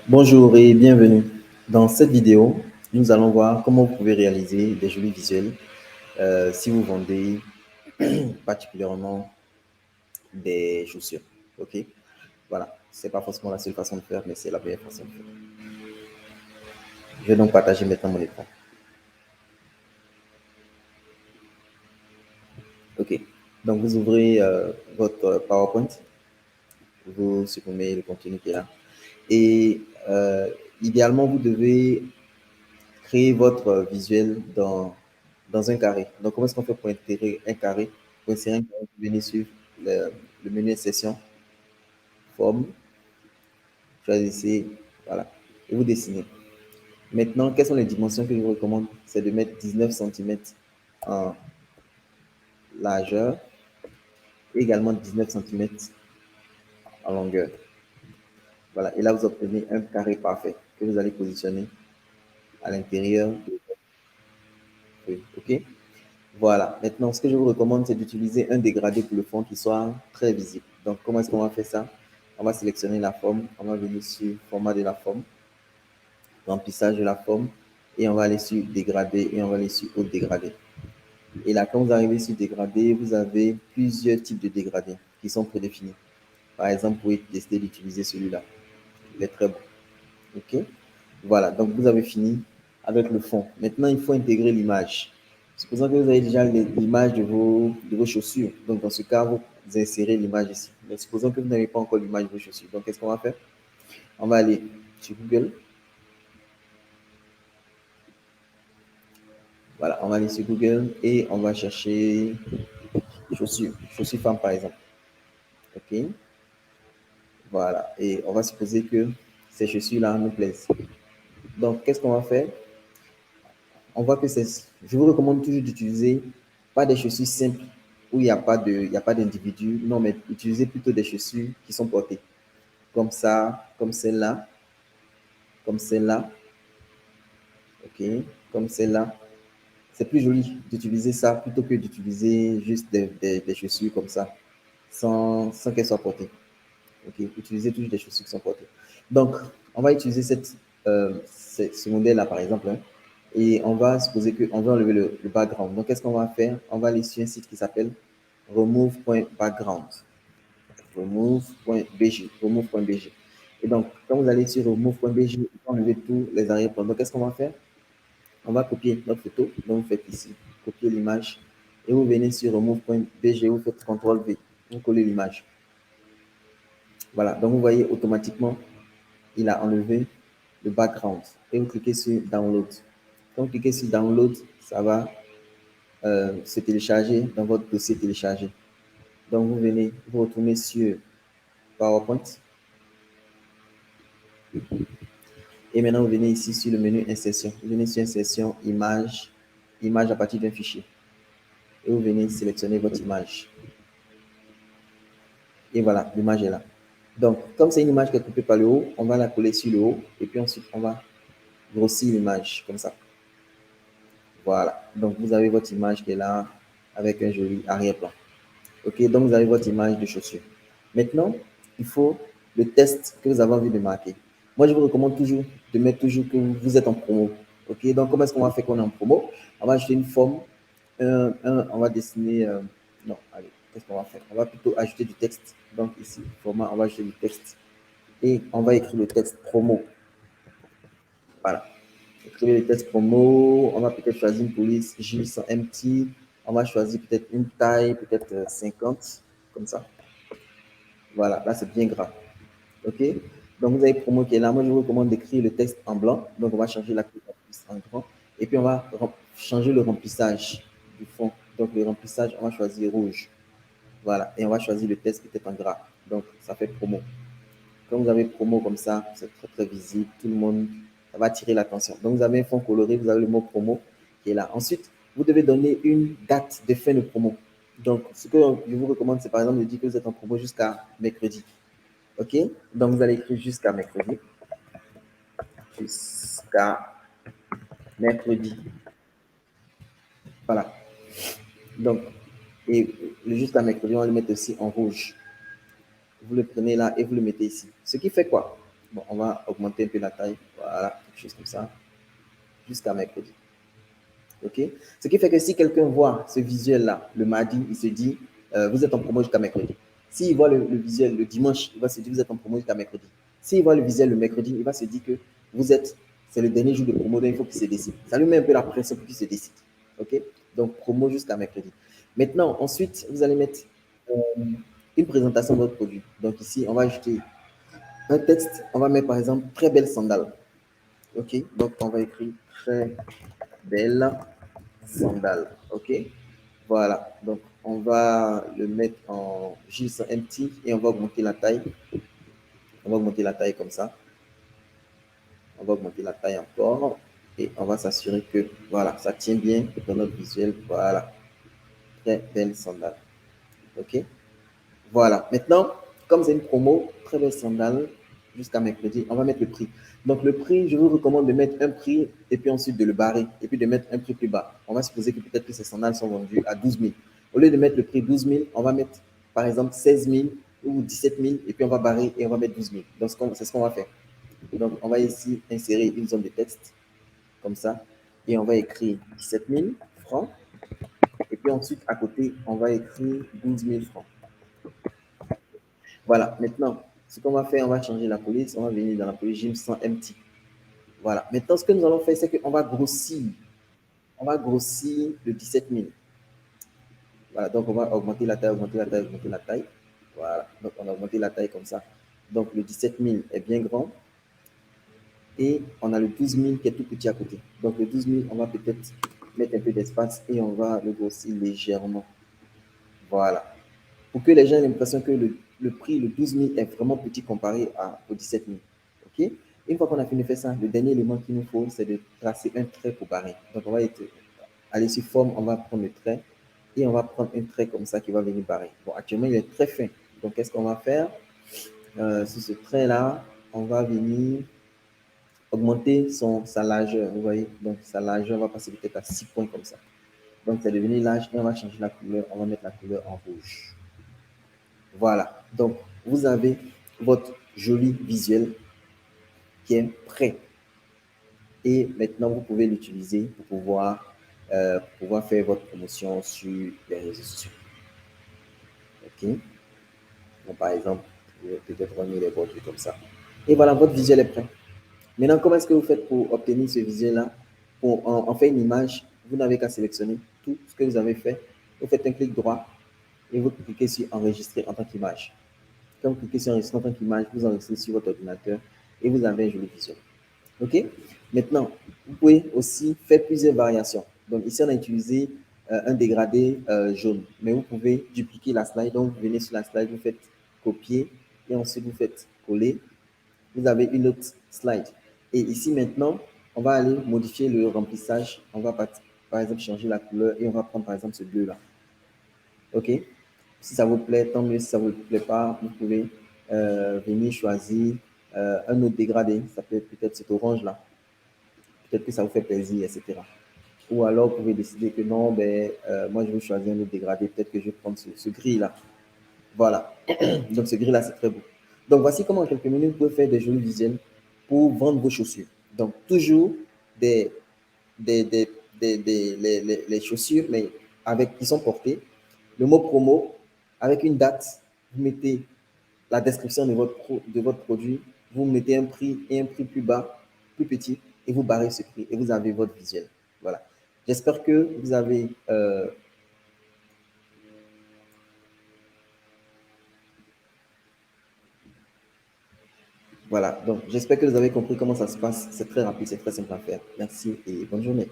Bonjour et bienvenue. Dans cette vidéo, nous allons voir comment vous pouvez réaliser des jolis visuels si vous vendez particulièrement des chaussures. Ok, voilà, c'est pas forcément la seule façon de faire, mais c'est la meilleure façon de faire. Je vais donc partager maintenant mon écran. Ok, donc vous ouvrez votre PowerPoint, vous supprimez le contenu qui est là, et idéalement vous devez créer votre visuel dans un carré. Donc, comment est-ce qu'on fait pour intégrer un carré? Pour insérer un carré, vous venez sur le menu session, forme, choisissez, voilà, et vous dessinez. Maintenant, quelles sont les dimensions que je vous recommande? C'est de mettre 19 centimètres en largeur et également 19 centimètres en longueur. Voilà, et là, vous obtenez un carré parfait que vous allez positionner à l'intérieur de votre feuille. OK? Voilà. Maintenant, ce que je vous recommande, c'est d'utiliser un dégradé pour le fond qui soit très visible. Donc, comment est-ce qu'on va faire ça? On va sélectionner la forme, on va venir sur format de la forme, remplissage de la forme, et on va aller sur dégradé et on va aller sur haut dégradé. Et là, quand vous arrivez sur dégradé, vous avez plusieurs types de dégradés qui sont prédéfinis. Par exemple, vous pouvez tester d'utiliser celui-là. Il est très bon. OK? Voilà, donc vous avez fini avec le fond. Maintenant, il faut intégrer l'image. Supposons que vous avez déjà l'image de vos chaussures. Donc, dans ce cas, vous insérez l'image ici. Mais supposons que vous n'avez pas encore l'image de vos chaussures. Donc, qu'est-ce qu'on va faire? On va aller sur Google. Voilà, on va aller sur Google et on va chercher chaussures. Chaussures femmes, par exemple. OK? Voilà. Et on va supposer que ces chaussures-là nous plaisent. Donc, qu'est-ce qu'on va faire? On voit que c'est. Je vous recommande toujours d'utiliser pas des chaussures simples où il y a pas d'individu. Non, mais utilisez plutôt des chaussures qui sont portées. Comme ça, comme celle-là, ok, comme celle-là. C'est plus joli d'utiliser ça plutôt que d'utiliser juste des chaussures comme ça, sans qu'elles soient portées. Ok, utilisez toujours des chaussures qui sont portées. Donc, on va utiliser ce modèle-là, par exemple, hein, et on va supposer qu'on veut enlever le background. Donc, qu'est-ce qu'on va faire? On va aller sur un site qui s'appelle remove.background. Remove.bg. Et donc, quand vous allez sur remove.bg, vous enlevez tous les arrière-plans. Donc, qu'est-ce qu'on va faire? On va copier notre photo. Donc, vous faites ici, copier l'image, et vous venez sur remove.bg, vous faites CTRL-V, vous collez l'image. Voilà, donc vous voyez automatiquement, il a enlevé le background. Et vous cliquez sur Download. Quand vous cliquez sur Download, ça va se télécharger dans votre dossier téléchargé. Donc vous venez, vous retournez sur PowerPoint. Et maintenant, vous venez ici sur le menu Insertion. Vous venez sur Insertion, Image, Image à partir d'un fichier. Et vous venez sélectionner votre image. Et voilà, l'image est là. Donc, comme c'est une image qui est coupée par le haut, on va la coller sur le haut. Et puis ensuite, on va grossir l'image comme ça. Voilà. Donc, vous avez votre image qui est là avec un joli arrière-plan. OK, donc vous avez votre image de chaussure. Maintenant, il faut le test que vous avez envie de marquer. Moi, je vous recommande toujours de mettre toujours que vous êtes en promo. OK, donc comment est-ce qu'on va faire qu'on est en promo? On va ajouter une forme. On va dessiner. Non, allez, qu'est-ce qu'on va faire? On va plutôt ajouter du texte. Donc ici, format, on va ajouter du texte. Et on va écrire le texte promo. Voilà. Écrire le texte promo. On va peut-être choisir une police J sans empty. On va choisir peut-être une taille, peut-être 50, comme ça. Voilà, là c'est bien gras. OK? Donc vous avez promo qui est là. Moi je vous recommande d'écrire le texte en blanc. Donc on va changer la couleur en grand. Et puis on va changer le remplissage du fond. Donc le remplissage, on va choisir rouge. Voilà. Et on va choisir le texte peut-être en gras. Donc ça fait promo. Quand vous avez promo comme ça, c'est très très visible. Tout le monde, ça va attirer l'attention. Donc vous avez un fond coloré, vous avez le mot promo qui est là. Ensuite, vous devez donner une date de fin de promo. Donc ce que je vous recommande, c'est par exemple de dire que vous êtes en promo jusqu'à mercredi. OK? Donc, vous allez écrire jusqu'à mercredi. Jusqu'à mercredi. Voilà. Donc, et le jusqu'à mercredi, on va le mettre aussi en rouge. Vous le prenez là et vous le mettez ici. Ce qui fait quoi? Bon, on va augmenter un peu la taille. Voilà, quelque chose comme ça. Jusqu'à mercredi. OK? Ce qui fait que si quelqu'un voit ce visuel-là le mardi, il se dit, vous êtes en promo jusqu'à mercredi. S'il voit le visuel le dimanche, il va se dire, vous êtes en promo jusqu'à mercredi. S'il voit le visuel le mercredi, il va se dire que vous êtes, c'est le dernier jour de promo, donc il faut qu'il se décide. Ça lui met un peu la pression pour qu'il se décide. OK? Donc, promo jusqu'à mercredi. Maintenant, ensuite, vous allez mettre une présentation de votre produit. Donc, ici, on va ajouter un texte. On va mettre, par exemple, très belle sandale. OK? Donc, on va écrire très belle sandale. OK? Voilà. Donc, on va le mettre en juste empty et on va augmenter la taille. On va augmenter la taille comme ça. On va augmenter la taille encore et on va s'assurer que, voilà, ça tient bien dans notre visuel. Voilà. Très belle sandale. OK? Voilà. Maintenant, comme c'est une promo, très belle sandale jusqu'à mercredi, on va mettre le prix. Donc, le prix, je vous recommande de mettre un prix et puis ensuite de le barrer et puis de mettre un prix plus bas. On va supposer que peut-être que ces sandales sont vendues à 12 000. Au lieu de mettre le prix 12 000, on va mettre par exemple 16 000 ou 17 000 et puis on va barrer et on va mettre 12 000. Donc, c'est ce qu'on va faire. Donc, on va ici insérer une zone de texte comme ça et on va écrire 17 000 francs. Et puis ensuite, à côté, on va écrire 12 000 francs. Voilà, maintenant, ce qu'on va faire, on va changer la police, on va venir dans la police gym sans empty. Voilà, maintenant, ce que nous allons faire, c'est qu'on va grossir. On va grossir de 17 000. Voilà, donc on va augmenter la taille, augmenter la taille, augmenter la taille. Voilà, donc on a augmenté la taille comme ça. Donc le 17 000 est bien grand et on a le 12 000 qui est tout petit à côté. Donc le 12 000, on va peut-être mettre un peu d'espace et on va le grossir légèrement. Voilà. Pour que les gens aient l'impression que le prix, le 12 000 est vraiment petit comparé au 17 000. OK? Une fois qu'on a fini de faire ça, le dernier élément qu'il nous faut, c'est de tracer un trait pour barrer. Donc, on va aller sur forme, on va prendre le trait et on va prendre un trait comme ça qui va venir barrer. Bon, actuellement, il est très fin. Donc, qu'est-ce qu'on va faire? Sur ce trait-là, on va venir augmenter sa largeur. Vous voyez? Donc, sa largeur va passer peut-être à 6 points comme ça. Donc, c'est devenu large et on va changer la couleur. On va mettre la couleur en rouge. Voilà. Donc, vous avez votre joli visuel qui est prêt. Et maintenant, vous pouvez l'utiliser pour pouvoir faire votre promotion sur les réseaux sociaux. OK? Donc, par exemple, vous pouvez peut-être remettre les produits comme ça. Et voilà, votre visuel est prêt. Maintenant, comment est-ce que vous faites pour obtenir ce visuel-là? Pour en faire une image, vous n'avez qu'à sélectionner tout ce que vous avez fait. Vous faites un clic droit et vous cliquez sur enregistrer en tant qu'image. Quand vous cliquez sur enregistrer en tant qu'image, vous enregistrez sur votre ordinateur et vous avez un joli visuel. OK? Maintenant, vous pouvez aussi faire plusieurs variations. Donc, ici, on a utilisé un dégradé jaune, mais vous pouvez dupliquer la slide. Donc, vous venez sur la slide, vous faites copier et ensuite vous faites coller. Vous avez une autre slide. Et ici, maintenant, on va aller modifier le remplissage. On va par exemple changer la couleur et on va prendre par exemple ce bleu-là. OK? Si ça vous plaît, tant mieux. Si ça ne vous plaît pas, vous pouvez venir choisir un autre dégradé. Ça peut être peut-être cet orange-là. Peut-être que ça vous fait plaisir, etc. Ou alors, vous pouvez décider que non, ben, moi, je veux choisir un autre dégradé. Peut-être que je vais prendre ce gris-là. Voilà. Donc, ce gris-là, c'est très beau. Donc, voici comment en quelques minutes, vous pouvez faire des jolis visuels pour vendre vos chaussures. Donc, toujours des, des, les chaussures, mais qui sont portées. Le mot promo, avec une date, vous mettez la description de votre produit, vous mettez un prix et un prix plus bas, plus petit, et vous barrez ce prix et vous avez votre visuel. Voilà. J'espère que vous avez voilà. Donc, j'espère que vous avez compris comment ça se passe. C'est très rapide, c'est très simple à faire. Merci et bonne journée.